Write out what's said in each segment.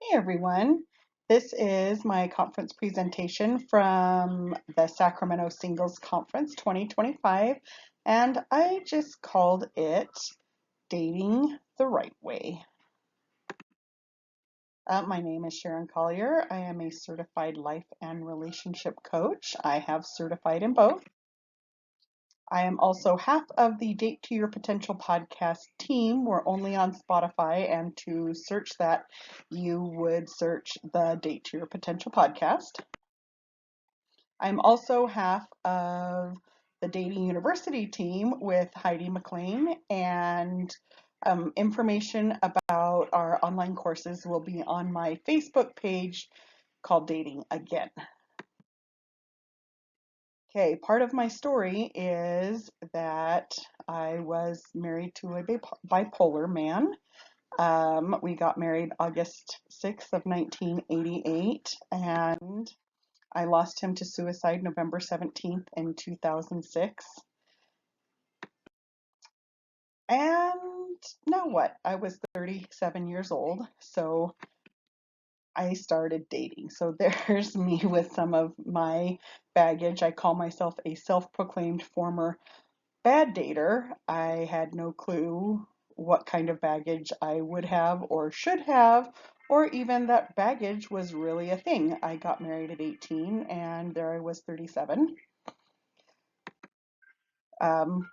Hey everyone, this is my conference presentation from the Sacramento Singles Conference 2025, and I just called it Dating the Right Way. My name is Sharon Collier. I am a certified life and relationship coach. I have certified in both. I am also half of the Date to Your Potential podcast team. We're only on Spotify, and to search that, you would search the Date to Your Potential podcast. I'm also half of the Dating University team with Heidi McLean, and information about our online courses will be on my Facebook page called Dating Again. Okay, part of my story is that I was married to a bipolar man. We got married August 6th of 1988, and I lost him to suicide November 17th in 2006. And now what? I was 37 years old, so I started dating. So there's me with some of my baggage. I call myself a self-proclaimed former bad dater. I had no clue what kind of baggage I would have or should have, or even that baggage was really a thing. I got married at 18 and there I was 37. I'm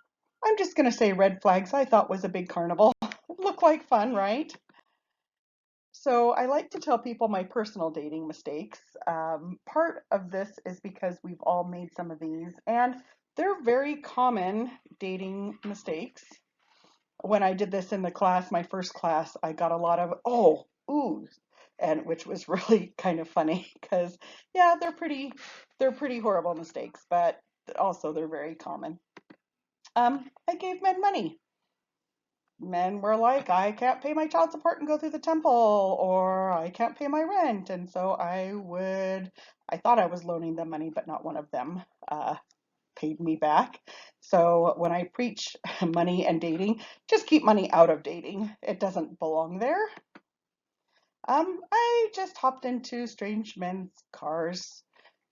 just going to say red flags I thought was a big carnival. It looked like fun, right? So I like to tell people my personal dating mistakes. Part of this is because we've all made some of these, and they're very common dating mistakes. When I did this in the class, my first class, I got a lot of ooh, and which was really kind of funny because yeah, they're pretty horrible mistakes, but also they're very common. I gave men money. Men were like, I can't pay my child support and go through the temple, or I can't pay my rent. And so I thought I was loaning them money, but not one of them paid me back. So when I preach money and dating, just keep money out of dating. It doesn't belong there. I just hopped into strange men's cars.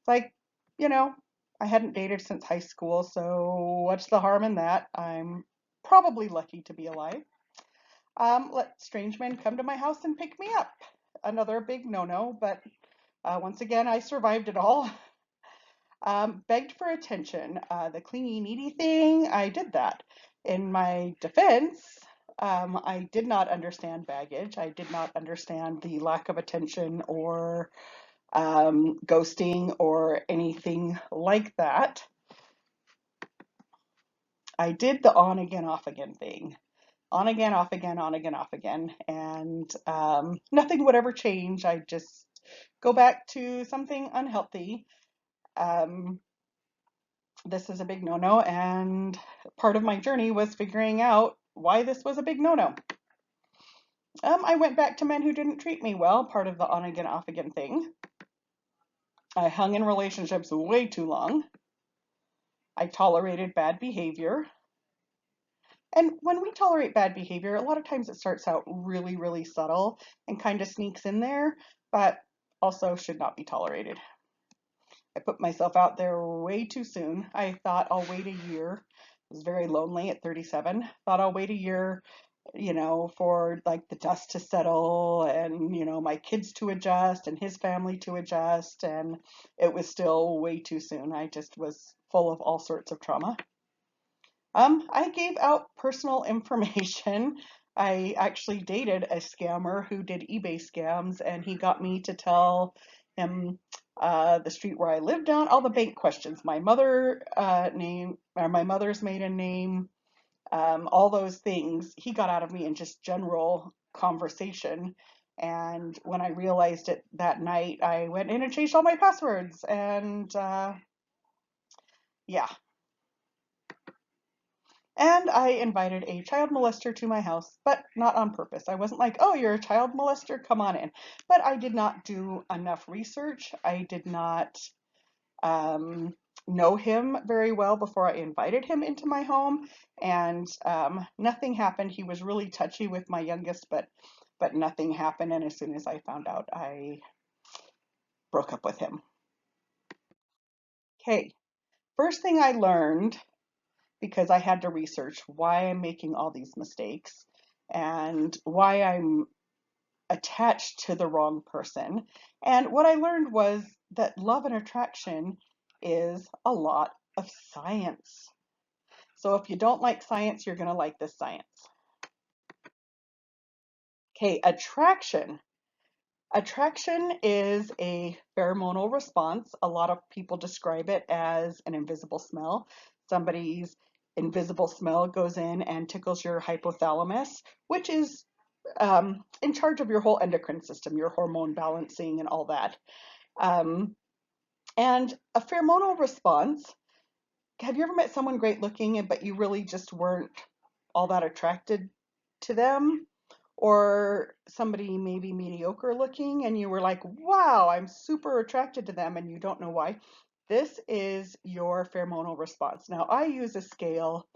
Like, you know, I hadn't dated since high school, so what's the harm in that? I'm probably lucky to be alive. Let strange men come to my house and pick me up. Another big no-no, but once again, I survived it all. Begged for attention. The clingy, needy thing, I did that. In my defense, I did not understand baggage. I did not understand the lack of attention or ghosting or anything like that. I did the on again, off again thing. On again, off again, on again, off again. And nothing would ever change. I'd just go back to something unhealthy. Um, this is a big no-no, and part of my journey was figuring out why this was a big no-no. I went back to men who didn't treat me well, part of the on again, off again thing. I hung in relationships way too long. I tolerated bad behavior. And when we tolerate bad behavior, a lot of times it starts out really, really subtle and kind of sneaks in there, but also should not be tolerated. I put myself out there way too soon. I thought I'll wait a year. I was very lonely at 37. Thought I'll wait a year, for like the dust to settle and, my kids to adjust and his family to adjust. And it was still way too soon. I just was full of all sorts of trauma. I gave out personal information. I actually dated a scammer who did eBay scams, and he got me to tell him the street where I lived on, all the bank questions, my name, or my mother's maiden name, all those things. He got out of me in just general conversation. And when I realized it that night, I went in and changed all my passwords. And yeah, and I invited a child molester to my house, but not on purpose. I wasn't like, oh, you're a child molester, come on in. But I did not do enough research. I did not know him very well before I invited him into my home, and nothing happened. He was really touchy with my youngest, but but nothing happened. And as soon as I found out, I broke up with him. Okay, first thing I learned, because I had to research why I'm making all these mistakes and why I'm attached to the wrong person. And what I learned was that love and attraction is a lot of science. So if you don't like science, you're going to like this science. Okay, attraction. Attraction is a pheromonal response. A lot of people describe it as an invisible smell. Somebody's invisible smell goes in and tickles your hypothalamus, which is in charge of your whole endocrine system, your hormone balancing, and all that. Um, and a pheromonal response, have you ever met someone great looking, but you really just weren't all that attracted to them? Or somebody maybe mediocre looking and you were like, wow, I'm super attracted to them, and you don't know why. This is your pheromonal response. Now, I use a scale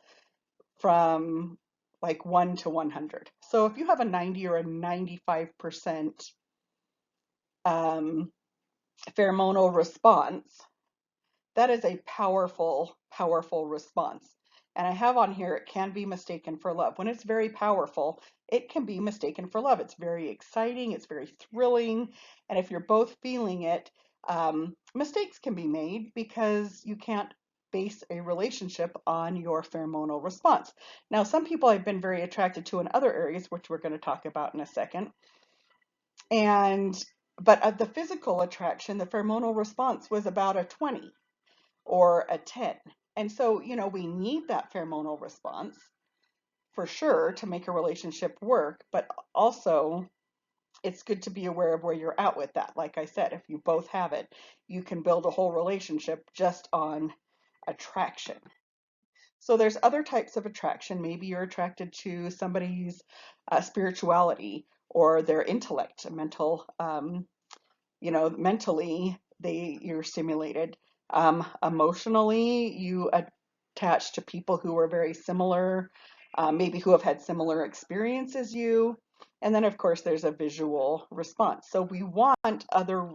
from like 1 to 100. So if you have a 90 or a 95% um, pheromonal response, that is a powerful, powerful response. And I have on here, it can be mistaken for love. When it's very powerful, it can be mistaken for love. It's very exciting, it's very thrilling. And if you're both feeling it, mistakes can be made because you can't base a relationship on your pheromonal response. Now, some people I've been very attracted to in other areas, which we're going to talk about in a second. And but the physical attraction, the pheromonal response was about a 20 or a 10. And so, we need that pheromonal response for sure to make a relationship work, but also it's good to be aware of where you're at with that. Like I said, if you both have it, you can build a whole relationship just on attraction. So there's other types of attraction. Maybe you're attracted to somebody's spirituality or their intellect, mental mentally you're stimulated. Emotionally, you attach to people who are very similar, maybe who have had similar experience as you. And then, of course, there's a visual response. So we want other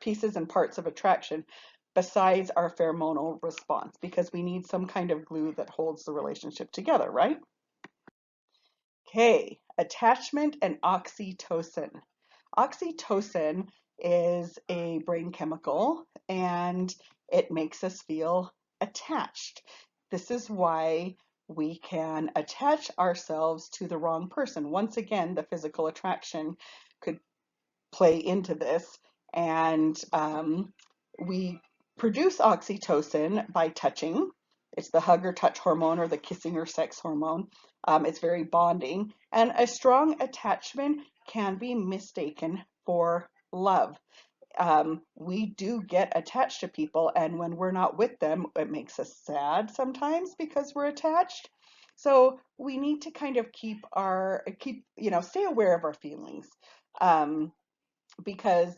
pieces and parts of attraction besides our pheromonal response because we need some kind of glue that holds the relationship together, right? Okay, attachment and oxytocin. Oxytocin is a brain chemical and it makes us feel attached. This is why we can attach ourselves to the wrong person. Once again, the physical attraction could play into this. And we produce oxytocin by touching. It's the hug or touch hormone or the kissing or sex hormone. It's very bonding. And a strong attachment can be mistaken for love. We do get attached to people, and when we're not with them, it makes us sad sometimes because we're attached. So we need to kind of stay aware of our feelings. Um, because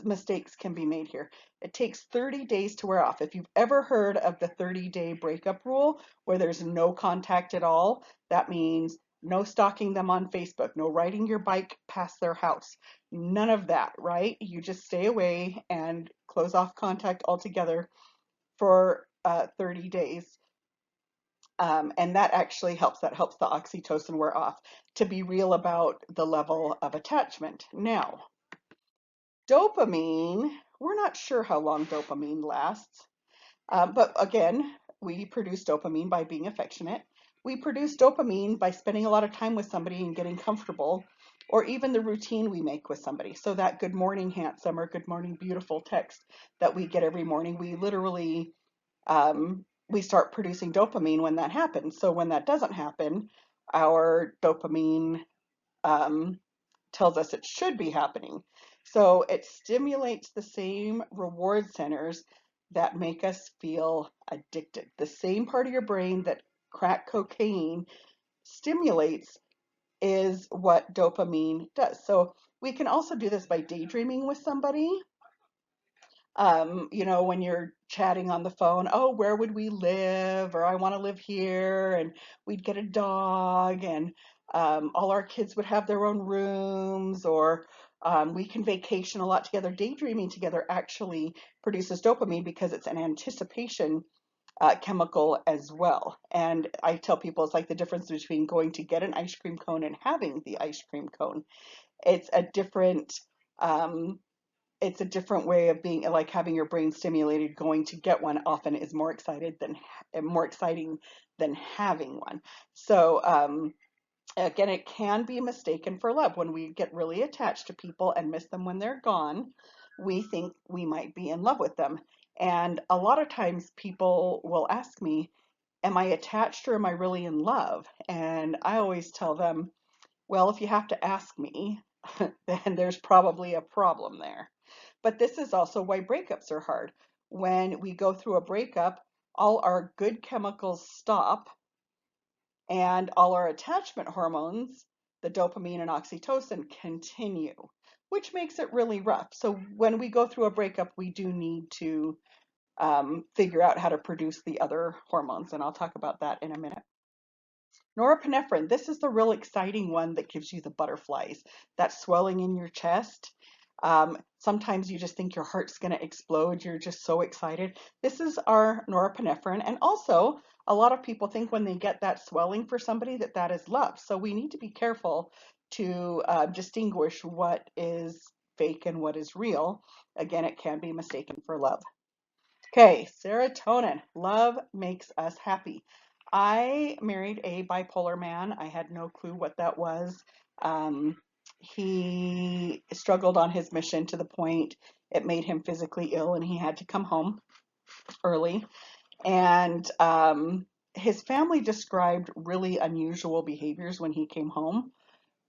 mistakes can be made here. It takes 30 days to wear off. If you've ever heard of the 30-day breakup rule where there's no contact at all, that means no stalking them on Facebook, no riding your bike past their house, none of that, right? You just stay away and close off contact altogether for 30 days. And that actually helps. That helps the oxytocin wear off to be real about the level of attachment. Now, dopamine, we're not sure how long dopamine lasts, but again, we produce dopamine by being affectionate. We produce dopamine by spending a lot of time with somebody and getting comfortable, or even the routine we make with somebody. So that good morning, handsome, or good morning, beautiful text that we get every morning, we literally we start producing dopamine when that happens. So when that doesn't happen, our dopamine um, tells us it should be happening. So it stimulates the same reward centers that make us feel addicted. The same part of your brain that crack cocaine stimulates is what dopamine does. So we can also do this by daydreaming with somebody. When you're chatting on the phone, oh, where would we live? Or I want to live here, and we'd get a dog, and All our kids would have their own rooms, or we can vacation a lot together. Daydreaming together actually produces dopamine because it's an anticipation chemical as well. And I tell people it's like the difference between going to get an ice cream cone and having the ice cream cone. It's a different um, it's a different way of being, like having your brain stimulated. Going to get one often is more exciting than having one. So again, it can be mistaken for love. When we get really attached to people and miss them when they're gone, we think we might be in love with them. And a lot of times people will ask me, am I attached or am I really in love? And I always tell them, well, if you have to ask me, then there's probably a problem there. But this is also why breakups are hard. When we go through a breakup, all our good chemicals stop and all our attachment hormones, the dopamine and oxytocin, continue, which makes it really rough. So when we go through a breakup, we do need to figure out how to produce the other hormones, and I'll talk about that in a minute. Norepinephrine, this is the real exciting one that gives you the butterflies, that swelling in your chest. Sometimes you just think your heart's going to explode. You're just so excited. This is our norepinephrine. And also, a lot of people think when they get that swelling for somebody that that is love. So we need to be careful to distinguish what is fake and what is real. Again, it can be mistaken for love. Okay, serotonin. Love makes us happy. I married a bipolar man. I had no clue what that was. Um, he struggled on his mission to the point it made him physically ill and he had to come home early. And his family described really unusual behaviors when he came home.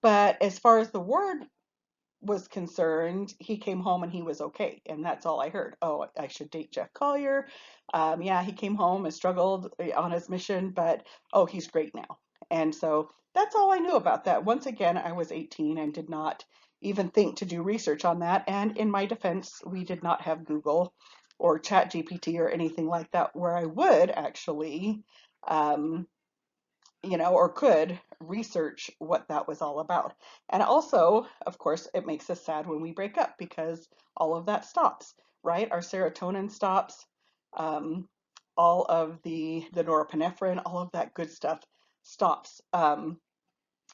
But as far as the word was concerned, he came home and he was okay. And that's all I heard. Oh, I should date Jeff Collier. Yeah, he came home and struggled on his mission, but oh, he's great now. And so that's all I knew about that. Once again, I was 18 and did not even think to do research on that. And in my defense, we did not have Google or Chat GPT or anything like that where I would actually um, or could research what that was all about. And also, of course, it makes us sad when we break up because all of that stops, right? Our serotonin stops, um, all of the norepinephrine, all of that good stuff stops.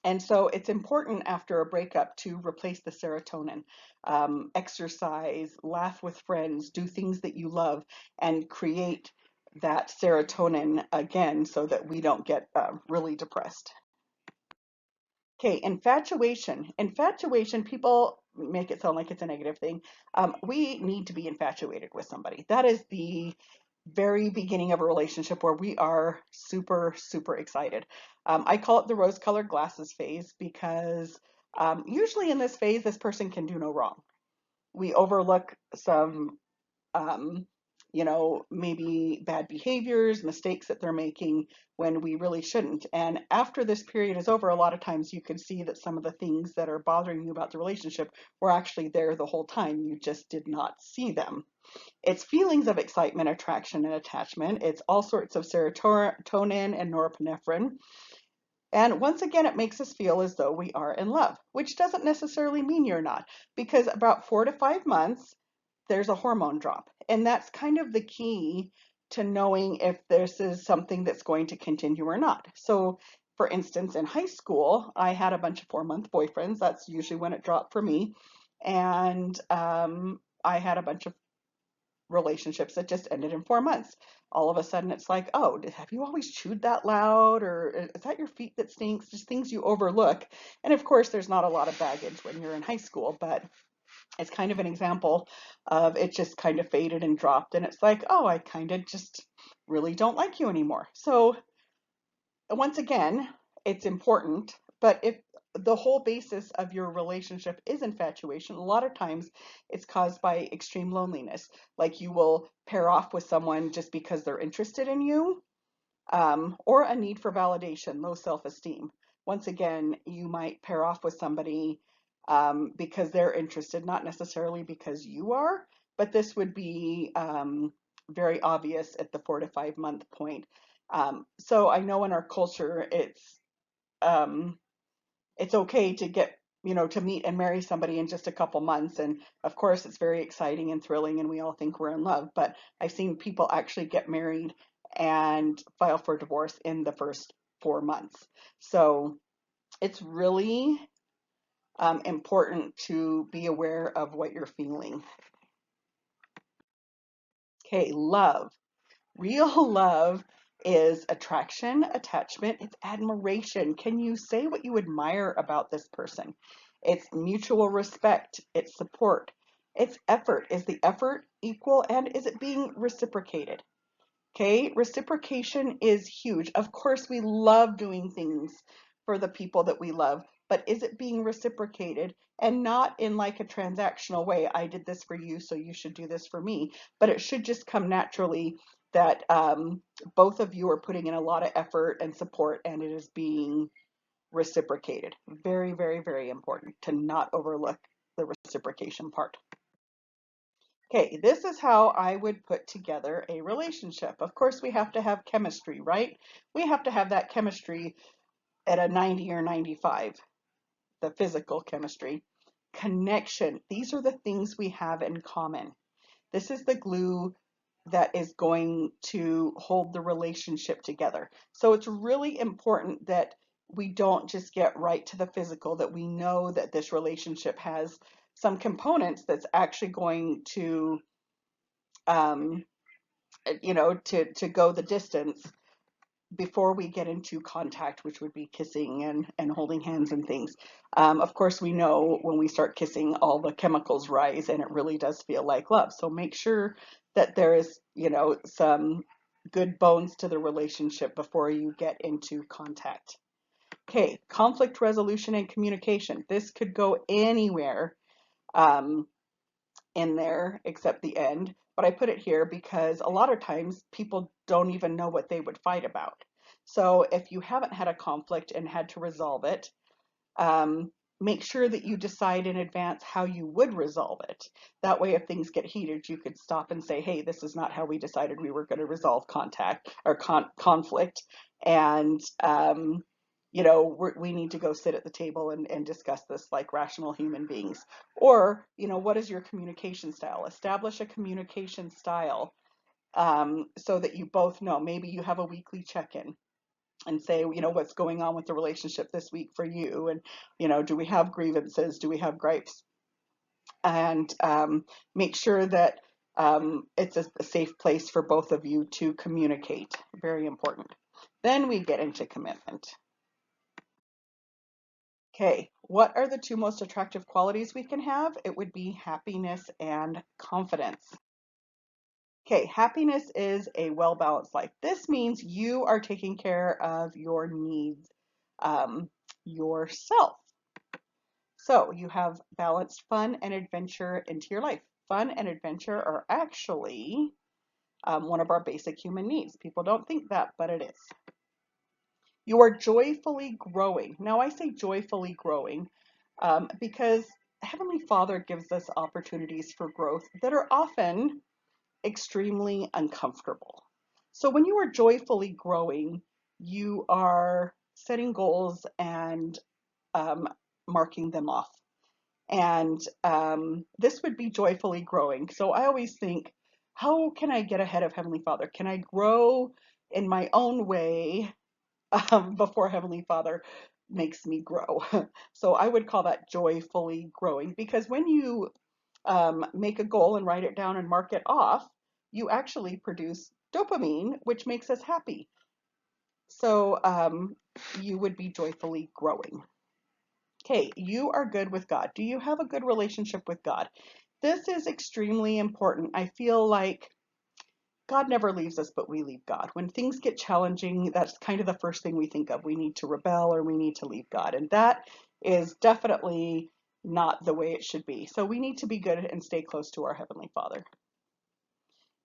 And so it's important after a breakup to replace the serotonin, exercise, laugh with friends, do things that you love, and create that serotonin again so that we don't get really depressed. Okay, infatuation. Infatuation, people make it sound like it's a negative thing. We need to be infatuated with somebody. That is the very beginning of a relationship where we are super, super excited. I call it the rose-colored glasses phase because usually in this phase, this person can do no wrong. We overlook some um, maybe bad behaviors, mistakes that they're making when we really shouldn't. And after this period is over, a lot of times you can see that some of the things that are bothering you about the relationship were actually there the whole time. You just did not see them. It's feelings of excitement, attraction, and attachment. It's all sorts of serotonin and norepinephrine. And once again, it makes us feel as though we are in love, which doesn't necessarily mean you're not, because about 4 to 5 months, there's a hormone drop. And that's kind of the key to knowing if this is something that's going to continue or not. So, for instance, in high school, I had a bunch of 4 month boyfriends. That's usually when it dropped for me. And I had a bunch of relationships that just ended in 4 months. All of a sudden, it's like, oh, have you always chewed that loud? Or is that your feet that stinks? Just things you overlook. And of course, there's not a lot of baggage when you're in high school, but it's kind of an example of it just kind of faded and dropped. And it's like, oh, I kind of just really don't like you anymore. So once again, it's important, but if the whole basis of your relationship is infatuation, a lot of times it's caused by extreme loneliness. Like you will pair off with someone just because they're interested in you, or a need for validation, low self-esteem. Once again, you might pair off with somebody because they're interested, not necessarily because you are, but this would be very obvious at the 4 to 5 month point. So I know in our culture, it's um, it's okay to get, to meet and marry somebody in just a couple months. And of course, it's very exciting and thrilling, and we all think we're in love. But I've seen people actually get married and file for divorce in the first 4 months. So it's really important to be aware of what you're feeling. Okay, love. Real love is attraction, attachment, it's admiration. Can you say what you admire about this person? It's mutual respect, it's support, it's effort. Is the effort equal and is it being reciprocated? Okay, reciprocation is huge. Of course, we love doing things for the people that we love, but is it being reciprocated and not in like a transactional way? I did this for you, so you should do this for me. But it should just come naturally that both of you are putting in a lot of effort and support, and it is being reciprocated. Very, very, very important to not overlook the reciprocation part. Okay, this is how I would put together a relationship. Of course, we have to have chemistry, right? We have to have that chemistry at a 90 or 95, the physical chemistry. Connection, these are the things we have in common. This is the glue that is going to hold the relationship together. So it's really important that we don't just get right to the physical, that we know that this relationship has some components that's actually going to um, to go the distance before we get into contact, which would be kissing and holding hands and things. Of course, we know when we start kissing, all the chemicals rise and it really does feel like love. So make sure that there is, some good bones to the relationship before you get into contact. Okay, conflict resolution and communication. This could go anywhere. Um, in there except the end, but I put it here because a lot of times people don't even know what they would fight about. So if you haven't had a conflict and had to resolve it, um, make sure that you decide in advance how you would resolve it. That way, if things get heated, you could stop and say, hey, this is not how we decided we were going to resolve contact or conflict. And, we need to go sit at the table and discuss this like rational human beings. Or, what is your communication style? Establish a communication style so that you both know. Maybe you have a weekly check-in and say, what's going on with the relationship this week for you? And, do we have grievances? Do we have gripes? And make sure that it's a safe place for both of you to communicate. Very important. Then we get into commitment. Okay, what are the two most attractive qualities we can have? It would be happiness and confidence. Okay, happiness is a well-balanced life. This means you are taking care of your needs yourself. So you have balanced fun and adventure into your life. Fun and adventure are actually one of our basic human needs. People don't think that, but it is. You are joyfully growing. Now, I say joyfully growing because Heavenly Father gives us opportunities for growth that are often extremely uncomfortable. So when you are joyfully growing, you are setting goals and um, marking them off. And this would be joyfully growing. So I always think, how can I get ahead of Heavenly Father? Can I grow in my own way before Heavenly Father makes me grow? So I would call that joyfully growing because when you make a goal and write it down and mark it off, you actually produce dopamine, which makes us happy. So you would be joyfully growing. Okay, you are good with God. Do you have a good relationship with God? This is extremely important. I feel like God never leaves us, but we leave God. When things get challenging, that's kind of the first thing we think of. We need to rebel or we need to leave God. And that is definitely not the way it should be. So we need to be good and stay close to our Heavenly Father.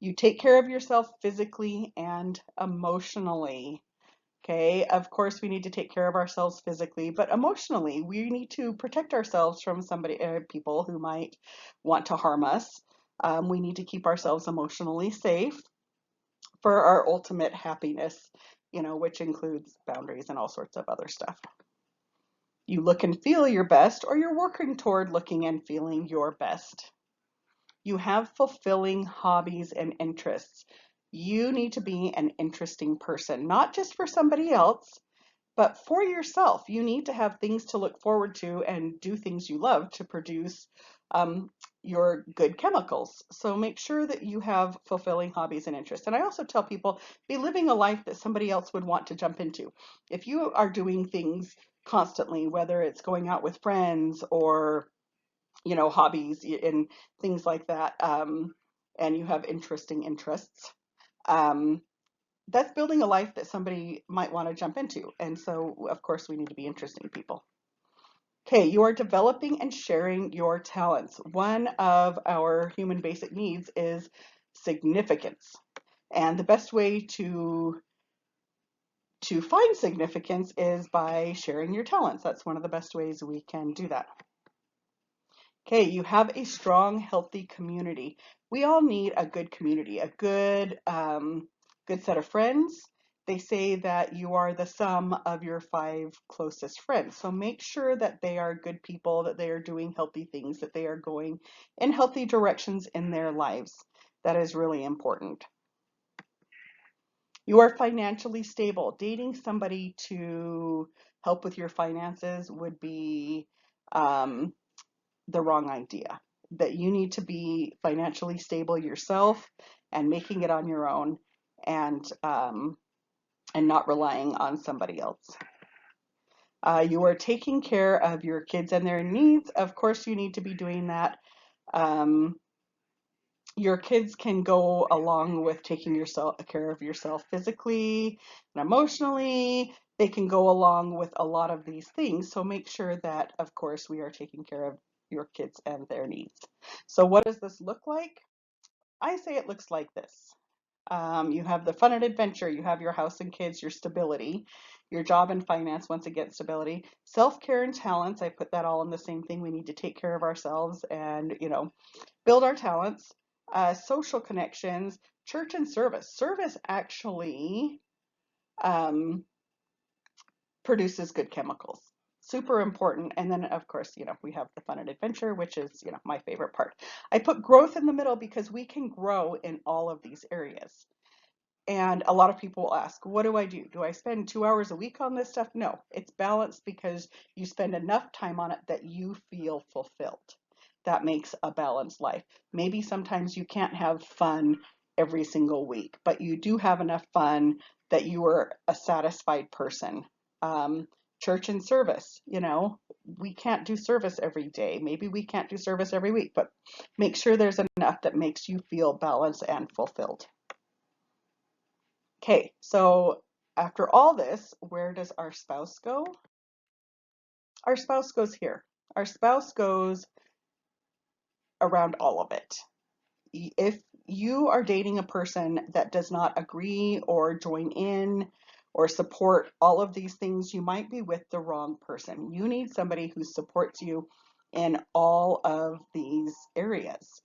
You take care of yourself physically and emotionally. Okay, of course, we need to take care of ourselves physically, but emotionally, we need to protect ourselves from people who might want to harm us. We need to keep ourselves emotionally safe for our ultimate happiness, which includes boundaries and all sorts of other stuff. You look and feel your best, or you're working toward looking and feeling your best. You have fulfilling hobbies and interests. You need to be an interesting person, not just for somebody else, but for yourself. You need to have things to look forward to and do things you love to produce um, your good chemicals. So make sure that you have fulfilling hobbies and interests. And I also tell people, be living a life that somebody else would want to jump into. If you are doing things constantly, whether it's going out with friends or hobbies and things like that, and you have interesting interests, um, that's building a life that somebody might want to jump into. And so, of course, we need to be interesting people. Okay, you are developing and sharing your talents. One of our human basic needs is significance. And the best way to find significance is by sharing your talents. That's one of the best ways we can do that. Okay, you have a strong, healthy community. We all need a good community, a good set of friends. They say that you are the sum of your five closest friends. So make sure that they are good people, that they are doing healthy things, that they are going in healthy directions in their lives. That is really important. You are financially stable. Dating somebody to help with your finances would be um, the wrong idea. That you need to be financially stable yourself and making it on your own, and not relying on somebody else. You are taking care of your kids and their needs. Of course, you need to be doing that. Um, your kids can go along with taking care of yourself physically and emotionally. They can go along with a lot of these things. So make sure that, of course, we are taking care of your kids and their needs. So what does this look like? I say it looks like this. You have the fun and adventure, you have your house and kids, your stability, your job and finance, once again, stability, self-care and talents. I put that all in the same thing. We need to take care of ourselves and, build our talents, social connections, church and service. Service actually um, produces good chemicals. Super important. And then, of course, we have the fun and adventure, which is, my favorite part. I put growth in the middle because we can grow in all of these areas. And a lot of people will ask, what do I do? Do I spend 2 hours a week on this stuff? No, it's balanced because you spend enough time on it that you feel fulfilled. That makes a balanced life. Maybe sometimes you can't have fun every single week, but you do have enough fun that you are a satisfied person. Um, Church and service, we can't do service every day. Maybe we can't do service every week, but make sure there's enough that makes you feel balanced and fulfilled. Okay, so after all this, where does our spouse go? Our spouse goes here. Our spouse goes around all of it. If you are dating a person that does not agree or join in or support all of these things, you might be with the wrong person. You need somebody who supports you in all of these areas.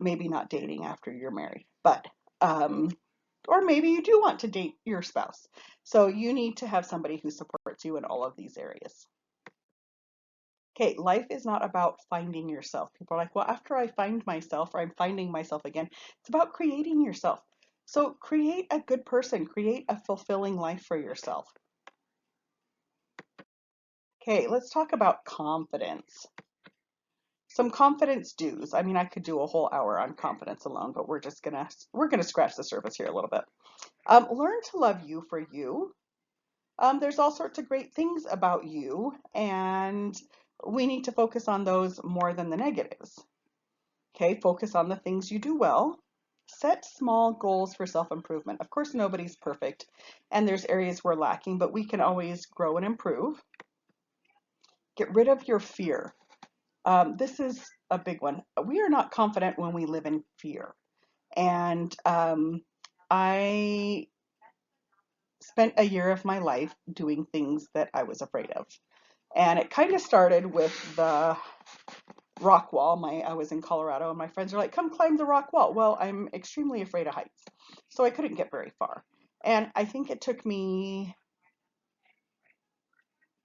Maybe not dating after you're married, but or maybe you do want to date your spouse. So you need to have somebody who supports you in all of these areas. Okay, life is not about finding yourself. People are like, well, after I find myself or I'm finding myself again, it's about creating yourself. So create a good person, create a fulfilling life for yourself. Okay, let's talk about confidence. Some confidence do's. I mean, I could do a whole hour on confidence alone, but we're gonna scratch the surface here a little bit. Learn to love you for you. There's all sorts of great things about you, and we need to focus on those more than the negatives. Okay, focus on the things you do well. Set small goals for self-improvement. Of course, nobody's perfect, and there's areas we're lacking, but we can always grow and improve. Get rid of your fear. This is a big one. We are not confident when we live in fear. And I spent a year of my life doing things that I was afraid of. And it kind of started with the rock wall. I was in Colorado and my friends are like, come climb the rock wall. Well, I'm extremely afraid of heights. So I couldn't get very far. And I think it took me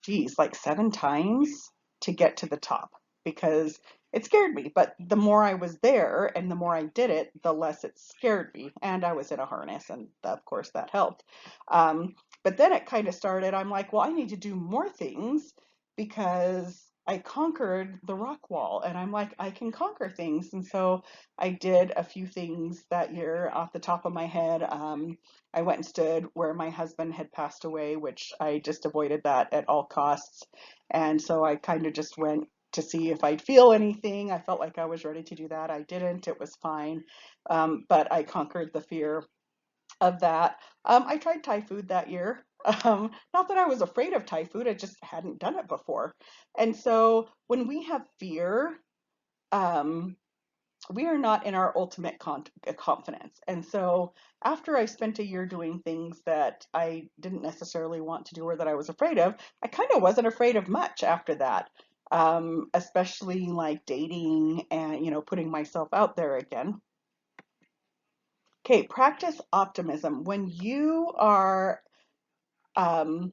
geez, like 7 times to get to the top because it scared me. But the more I was there and the more I did it, the less it scared me. And I was in a harness, and of course that helped. Um, but then it kind of started, I'm like, well, I need to do more things because I conquered the rock wall, and I'm like, I can conquer things. And so I did a few things that year off the top of my head. I went and stood where my husband had passed away, which I just avoided that at all costs. And so I kind of just went to see if I'd feel anything. I felt like I was ready to do that. I didn't. It was fine. But I conquered the fear of that. I tried Thai food that year. Not that I was afraid of Thai food, I just hadn't done it before. And so when we have fear, um, we are not in our ultimate confidence. And so after I spent a year doing things that I didn't necessarily want to do or that I was afraid of, I kind of wasn't afraid of much after that. Especially like dating and, putting myself out there again. Okay, practice optimism. When you are um,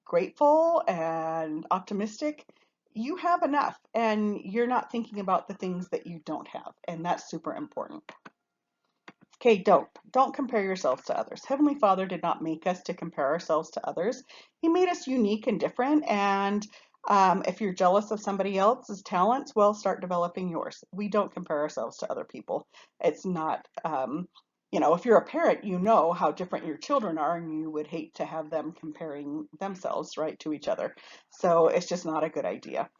grateful and optimistic, you have enough and you're not thinking about the things that you don't have. And that's super important. Okay, don't compare yourselves to others. Heavenly Father did not make us to compare ourselves to others. He made us unique and different. And if you're jealous of somebody else's talents, well, start developing yours. We don't compare ourselves to other people. It's not, if you're a parent, you know how different your children are, and you would hate to have them comparing themselves, right, to each other. So it's just not a good idea.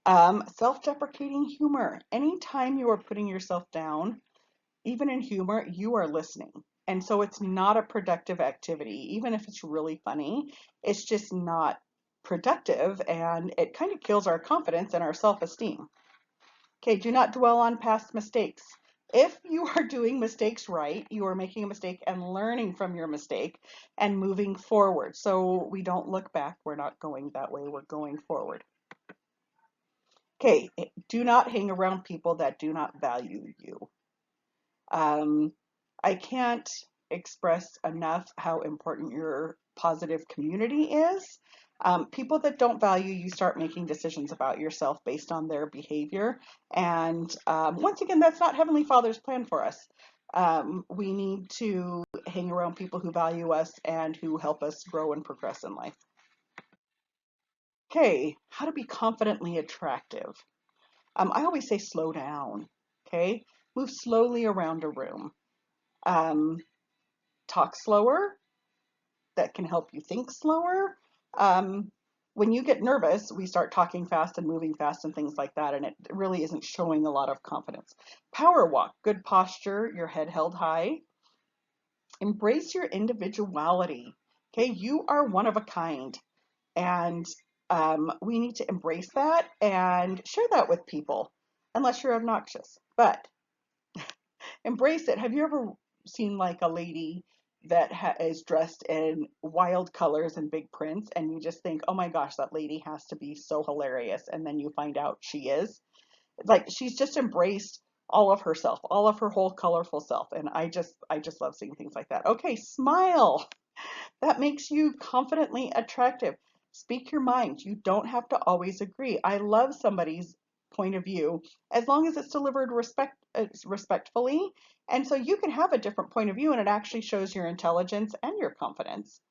Self-deprecating humor. Anytime you are putting yourself down, even in humor, you are listening. And so it's not a productive activity. Even if it's really funny, it's just not productive and it kind of kills our confidence and our self esteem. Okay, do not dwell on past mistakes. If you are doing mistakes right, you are making a mistake and learning from your mistake and moving forward. So we don't look back. We're not going that way. We're going forward. Okay, do not hang around people that do not value you. Um, I can't express enough how important your positive community is. People that don't value you start making decisions about yourself based on their behavior. And once again, that's not Heavenly Father's plan for us. We need to hang around people who value us and who help us grow and progress in life. Okay, how to be confidently attractive. I always say slow down. Okay, move slowly around a room. Um, Talk slower. That can help you think slower. Um, when you get nervous, we start talking fast and moving fast and things like that, and it really isn't showing a lot of confidence. Power walk, good posture, your head held high. Embrace your individuality. Okay, you are one of a kind, and we need to embrace that and share that with people, unless you're obnoxious. But embrace it. Have you ever seen like a lady that is dressed in wild colors and big prints, and you just think, oh my gosh, that lady has to be so hilarious, and then you find out she is? Like she's just embraced all of herself, all of her whole colorful self, and I just love seeing things like that. Okay, smile. That makes you confidently attractive. Speak your mind. You don't have to always agree. I love somebody's point of view as long as it's delivered respectfully. And so you can have a different point of view and it actually shows your intelligence and your confidence.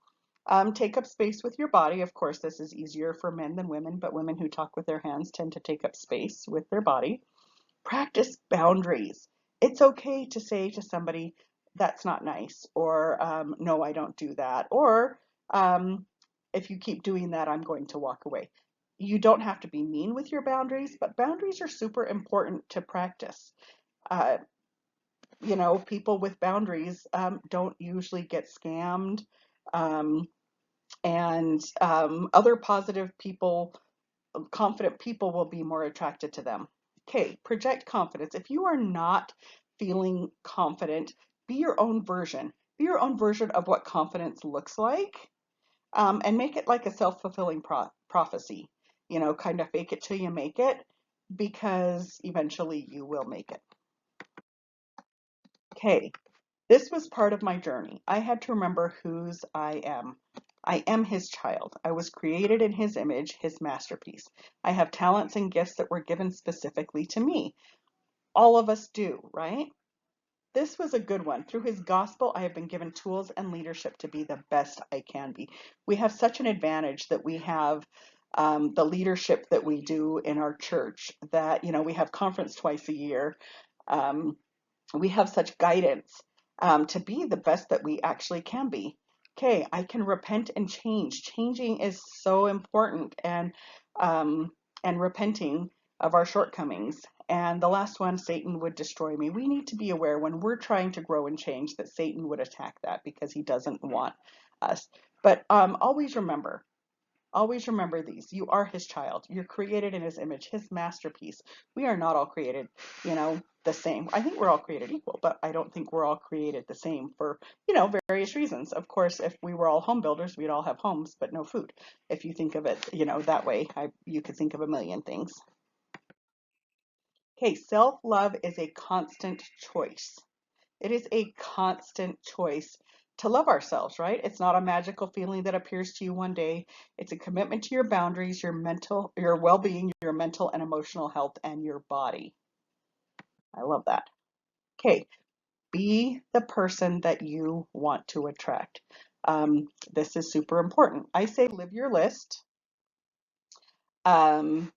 Take up space with your body. Of course, this is easier for men than women, but women who talk with their hands tend to take up space with their body. Practice boundaries. It's okay to say to somebody, that's not nice, or no, I don't do that, or um, if you keep doing that, I'm going to walk away. You don't have to be mean with your boundaries, but boundaries are super important to practice. Uh, people with boundaries don't usually get scammed, um, and other positive people, confident people will be more attracted to them. Okay, project confidence. If you are not feeling confident, be your own version. Be your own version of what confidence looks like, and make it like a self-fulfilling prophecy. Kind of fake it till you make it, because eventually you will make it. Okay, this was part of my journey. I had to remember whose I am. I am his child. I was created in his image, his masterpiece. I have talents and gifts that were given specifically to me. All of us do, right? This was a good one. Through his gospel, I have been given tools and leadership to be the best I can be. We have such an advantage that we have the leadership that we do in our church, that, we have conference twice a year. Um, we have such guidance to be the best that we actually can be. Okay, I can repent and change. Changing is so important, um, and repenting of our shortcomings. And the last one, Satan would destroy me. We need to be aware when we're trying to grow and change that Satan would attack that because he doesn't want us. But always remember these. You are his child. You're created in his image, his masterpiece. We are not all created, the same. I think we're all created equal, but I don't think we're all created the same for, various reasons. Of course, if we were all home builders, we'd all have homes, but no food. If you think of it, that way, you could think of a million things. Okay, self-love is a constant choice. It is a constant choice to love ourselves, right? It's not a magical feeling that appears to you one day. It's a commitment to your boundaries, your well-being, your mental and emotional health, and your body. I love that. Okay, be the person that you want to attract. This is super important. I say live your list. Um,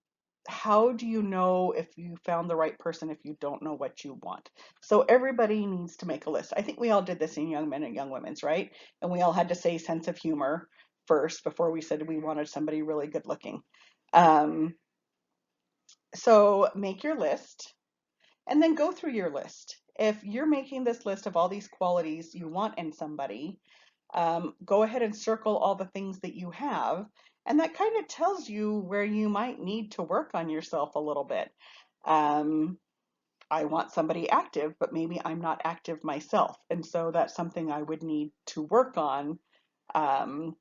how do you know if you found the right person if you don't know what you want? So everybody needs to make a list. I think we all did this in Young Men and Young Women's, right? And we all had to say sense of humor first before we said we wanted somebody really good looking. Um, so make your list and then go through your list. If you're making this list of all these qualities you want in somebody, go ahead and circle all the things that you have. And that kind of tells you where you might need to work on yourself a little bit. Um, I want somebody active, but maybe I'm not active myself. And so that's something I would need to work on, um,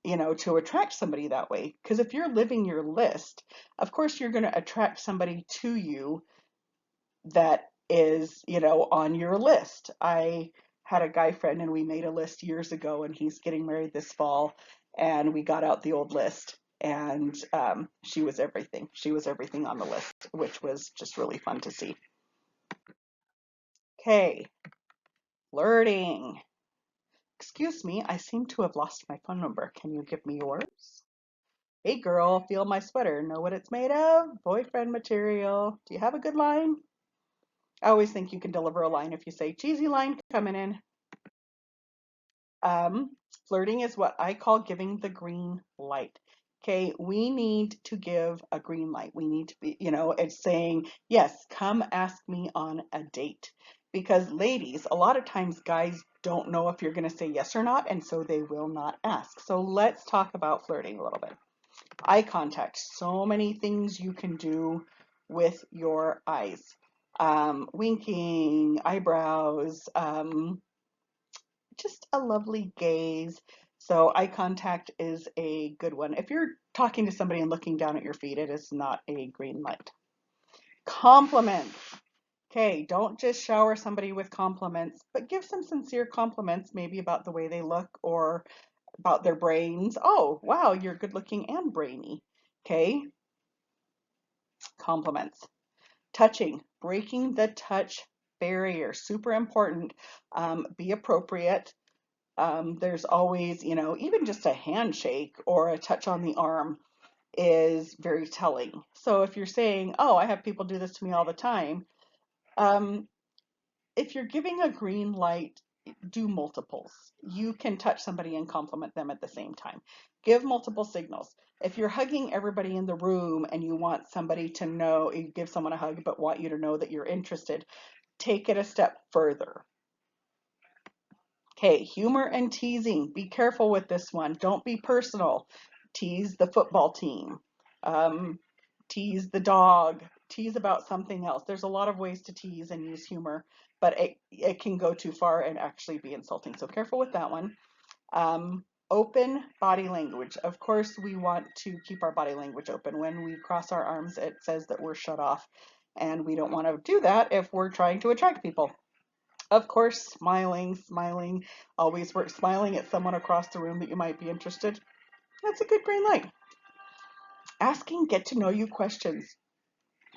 to attract somebody that way. Because if you're living your list, of course, you're going to attract somebody to you that is, on your list. I had a guy friend and we made a list years ago and he's getting married this fall and we got out the old list and she was everything. She was everything on the list, which was just really fun to see. Okay, flirting. Excuse me, I seem to have lost my phone number. Can you give me yours? Hey girl, feel my sweater. Know what it's made of? Boyfriend material. Do you have a good line? I always think you can deliver a line if you say cheesy line coming in. Um, Flirting is what I call giving the green light. Okay, we need to give a green light. We need to be, it's saying, yes, come ask me on a date. Because ladies, a lot of times guys don't know if you're going to say yes or not, and so they will not ask. So let's talk about flirting a little bit. Eye contact, so many things you can do with your eyes. Winking, eyebrows, just a lovely gaze. So eye contact is a good one. If you're talking to somebody and looking down at your feet, it is not a green light. Compliments. Okay, don't just shower somebody with compliments, but give some sincere compliments, maybe about the way they look or about their brains. Oh, wow, you're good looking and brainy. Okay, compliments. Touching, breaking the touch barrier, super important. Be appropriate. There's always, even just a handshake or a touch on the arm is very telling. So if you're saying, oh, I have people do this to me all the time, um, if you're giving a green light, do multiples. You can touch somebody and compliment them at the same time. Give multiple signals. If you're hugging everybody in the room and you want somebody to know, you give someone a hug but want you to know that you're interested, take it a step further. Okay, humor and teasing. Be careful with this one. Don't be personal. Tease the football team. Um, Tease the dog. Tease about something else. There's a lot of ways to tease and use humor, but it can go too far and actually be insulting. So careful with that one. Open body language. Of course, we want to keep our body language open. When we cross our arms, it says that we're shut off, and we don't want to do that if we're trying to attract people. Of course, smiling, smiling always works. Smiling at someone across the room that you might be interested. That's a good green light. Asking get to know you questions.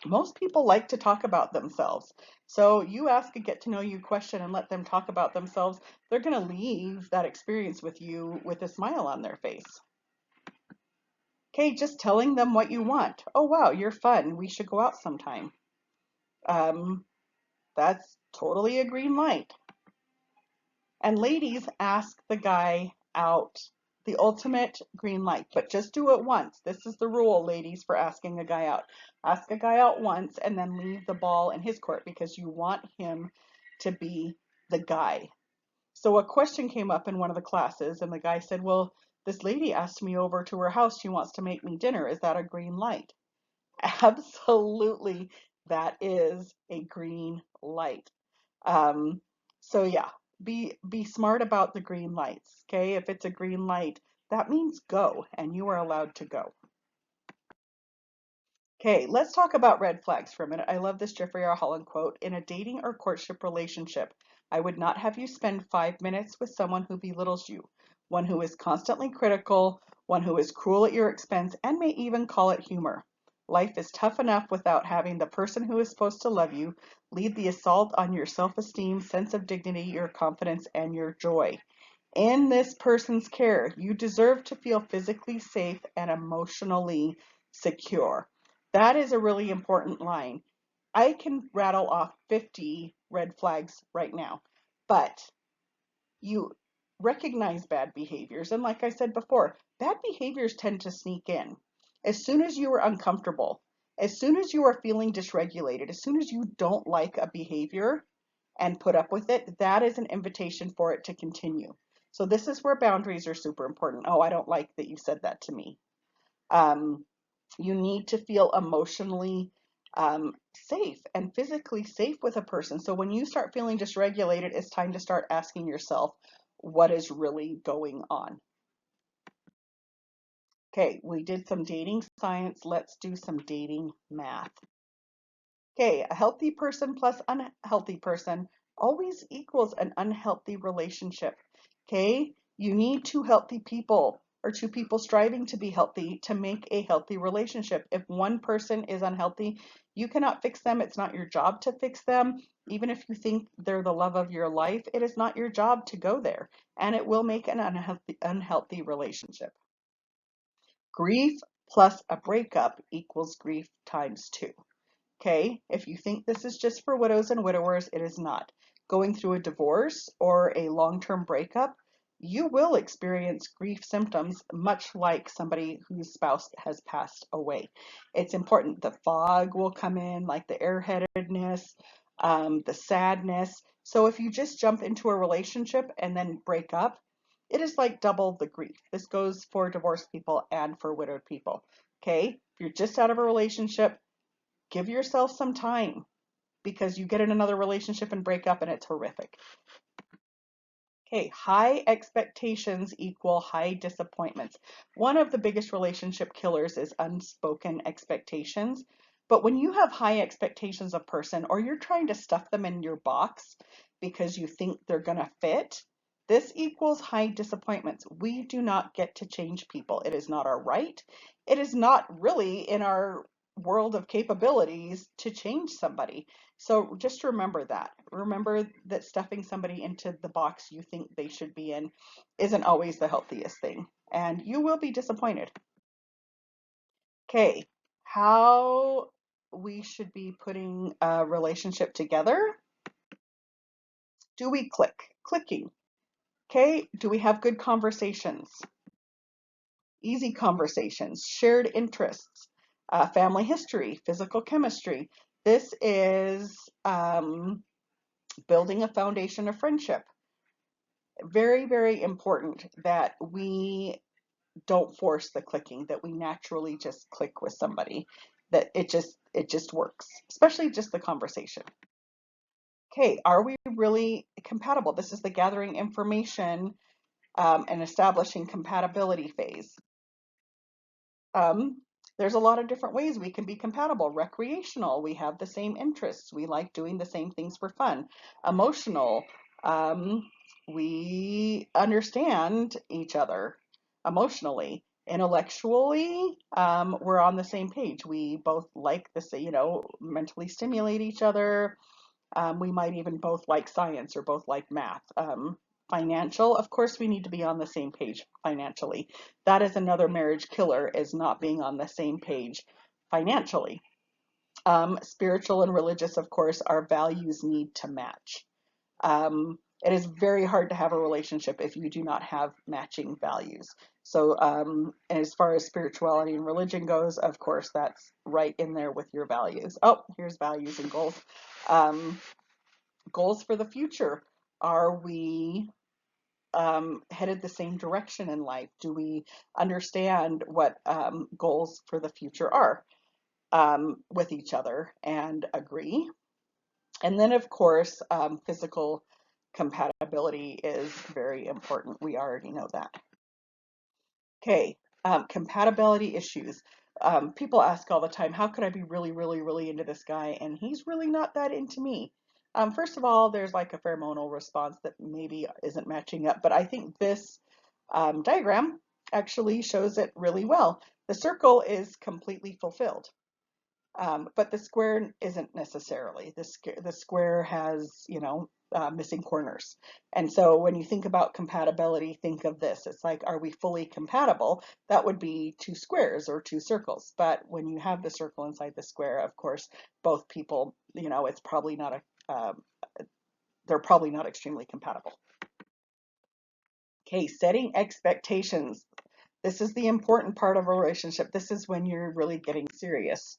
Most people like to talk about themselves. So you ask a get to know you question and let them talk about themselves. They're going to leave that experience with you with a smile on their face. Okay, just telling them what you want. Oh, wow, you're fun. We should go out sometime. Um, that's totally a green light. And ladies, ask the guy out. The ultimate green light, but just do it once. This is the rule, ladies, for asking a guy out. Ask a guy out once and then leave the ball in his court because you want him to be the guy. So a question came up in one of the classes and the guy said, well, this lady asked me over to her house. She wants to make me dinner. Is that a green light? Absolutely, that is a green light. Um, so yeah, be smart about the green lights. Okay, if it's a green light, that means go, and you are allowed to go. Okay, let's talk about red flags for a minute. I love this Jeffrey R. Holland quote. In a dating or courtship relationship, I would not have you spend 5 minutes with someone who belittles you, one who is constantly critical, one who is cruel at your expense, and may even call it humor. Life is tough enough without having the person who is supposed to love you lead the assault on your self-esteem, sense of dignity, your confidence, and your joy. In this person's care, you deserve to feel physically safe and emotionally secure. That is a really important line. I can rattle off 50 red flags right now, but you recognize bad behaviors. And like I said before, bad behaviors tend to sneak in. As soon as you are uncomfortable, as soon as you are feeling dysregulated, as soon as you don't like a behavior and put up with it, that is an invitation for it to continue. So this is where boundaries are super important. Oh, I don't like that you said that to me. Um, you need to feel emotionally safe and physically safe with a person. So when you start feeling dysregulated, it's time to start asking yourself what is really going on. Okay, we did some dating science. Let's do some dating math. Okay, a healthy person plus unhealthy person always equals an unhealthy relationship. Okay, you need two healthy people or two people striving to be healthy to make a healthy relationship. If one person is unhealthy, you cannot fix them. It's not your job to fix them. Even if you think they're the love of your life, it is not your job to go there, and it will make an unhealthy relationship. Grief plus a breakup equals grief times two. Okay, if you think this is just for widows and widowers, it is not. Going through a divorce or a long-term breakup, you will experience grief symptoms much like somebody whose spouse has passed away. It's important. The fog will come in, like the airheadedness, the sadness. So if you just jump into a relationship and then break up, it is like double the grief. This goes for divorced people and for widowed people. Okay, if you're just out of a relationship, give yourself some time because you get in another relationship and break up and it's horrific. Okay, high expectations equal high disappointments. One of the biggest relationship killers is unspoken expectations. But when you have high expectations of person or you're trying to stuff them in your box because you think they're going to fit, this equals high disappointments. We do not get to change people. It is not our right. It is not really in our world of capabilities to change somebody. So just remember that. Remember that stuffing somebody into the box you think they should be in isn't always the healthiest thing, and you will be disappointed. Okay, how we should be putting a relationship together. Do we click? Clicking. Okay, do we have good conversations? Easy conversations, shared interests, family history, physical chemistry. This is building a foundation of friendship. Very, very important that we don't force the clicking, that we naturally just click with somebody, that it just works, especially just the conversation. Okay, are we really compatible? This is the gathering information and establishing compatibility phase. There's a lot of different ways we can be compatible. Recreational, we have the same interests. We like doing the same things for fun. Emotional, um, we understand each other emotionally. Intellectually, we're on the same page. We both like this, mentally stimulate each other. We might even both like science or both like math. Financial, of course, we need to be on the same page financially. That is another marriage killer, is not being on the same page financially. Spiritual and religious, of course, our values need to match. It is very hard to have a relationship if you do not have matching values. So, as far as spirituality and religion goes, of course, that's right in there with your values. Oh, here's values and goals. Um, Goals for the future. Are we headed the same direction in life? Do we understand what goals for the future are with each other and agree? And then, of course, physical compatibility is very important. We already know that. Okay, compatibility issues. People ask all the time, how could I be really, really, really into this guy and he's really not that into me? First of all, there's like a pheromonal response that maybe isn't matching up, but I think this diagram actually shows it really well. The circle is completely fulfilled. But the square isn't necessarily. The square has, missing corners. And so when you think about compatibility, think of this. It's like, are we fully compatible? That would be two squares or two circles. But when you have the circle inside the square, of course, both people, it's probably not they're probably not extremely compatible. Okay, setting expectations. This is the important part of a relationship. This is when you're really getting serious.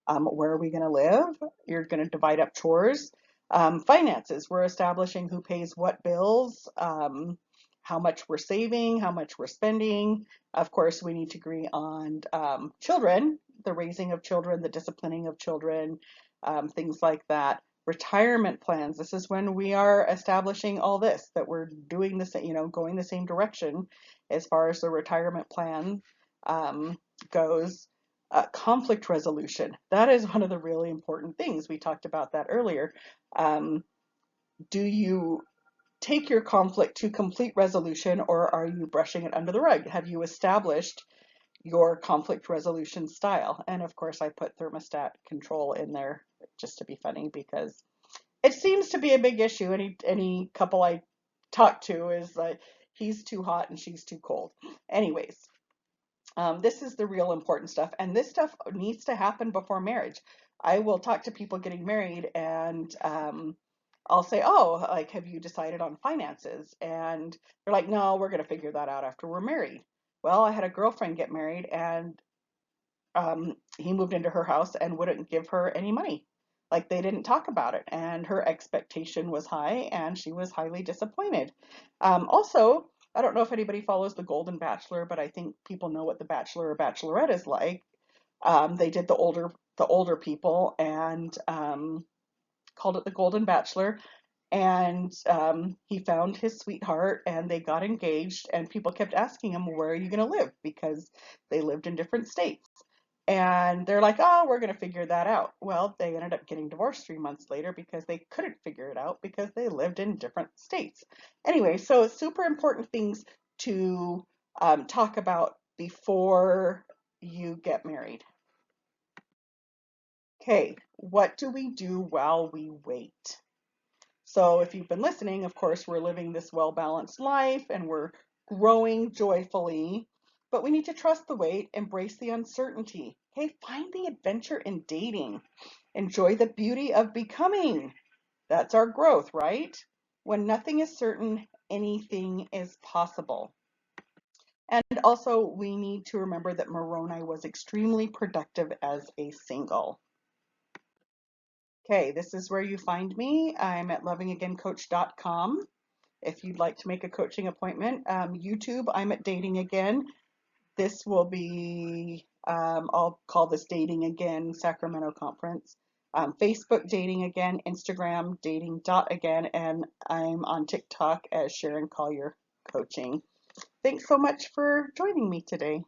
Where are we going to live? You're going to divide up chores. Finances, we're establishing who pays what bills, how much we're saving, how much we're spending. Of course, we need to agree on children, the raising of children, the disciplining of children, things like that. Retirement plans. This is when we are establishing all this, that we're doing the same, going the same direction as far as the retirement plan goes. Conflict resolution. That is one of the really important things. We talked about that earlier. Um, do you take your conflict to complete resolution or are you brushing it under the rug? Have you established your conflict resolution style? And of course, I put thermostat control in there just to be funny because it seems to be a big issue. Any couple I talk to is like, he's too hot and she's too cold. Anyways, this is the real important stuff, and this stuff needs to happen before marriage. I will talk to people getting married, and I'll say, "Oh, like, have you decided on finances?" And they're like, "No, we're going to figure that out after we're married." Well, I had a girlfriend get married, and he moved into her house and wouldn't give her any money. Like they didn't talk about it, and her expectation was high, and she was highly disappointed. Also, I don't know if anybody follows The Golden Bachelor, but I think people know what the Bachelor or Bachelorette is like. They did the older people and called it The Golden Bachelor, and he found his sweetheart and they got engaged, and people kept asking him, where are you going to live, because they lived in different states, and they're like, oh, we're going to figure that out. Well, they ended up getting divorced 3 months later because they couldn't figure it out because they lived in different states. Anyway, so it's super important things to talk about before you get married. Okay, what do we do while we wait? So if you've been listening, of course, we're living this well-balanced life and we're growing joyfully, but we need to trust the wait, embrace the uncertainty. Hey, find the adventure in dating. Enjoy the beauty of becoming. That's our growth, right? When nothing is certain, anything is possible. And also, we need to remember that Moroni was extremely productive as a single. Okay, this is where you find me. I'm at lovingagaincoach.com. If you'd like to make a coaching appointment. YouTube, I'm at Dating Again. This will be, I'll call this Dating Again Sacramento Conference. Facebook, Dating Again. Instagram, dating.again. And I'm on TikTok as Sharon Collier Coaching. Thanks so much for joining me today.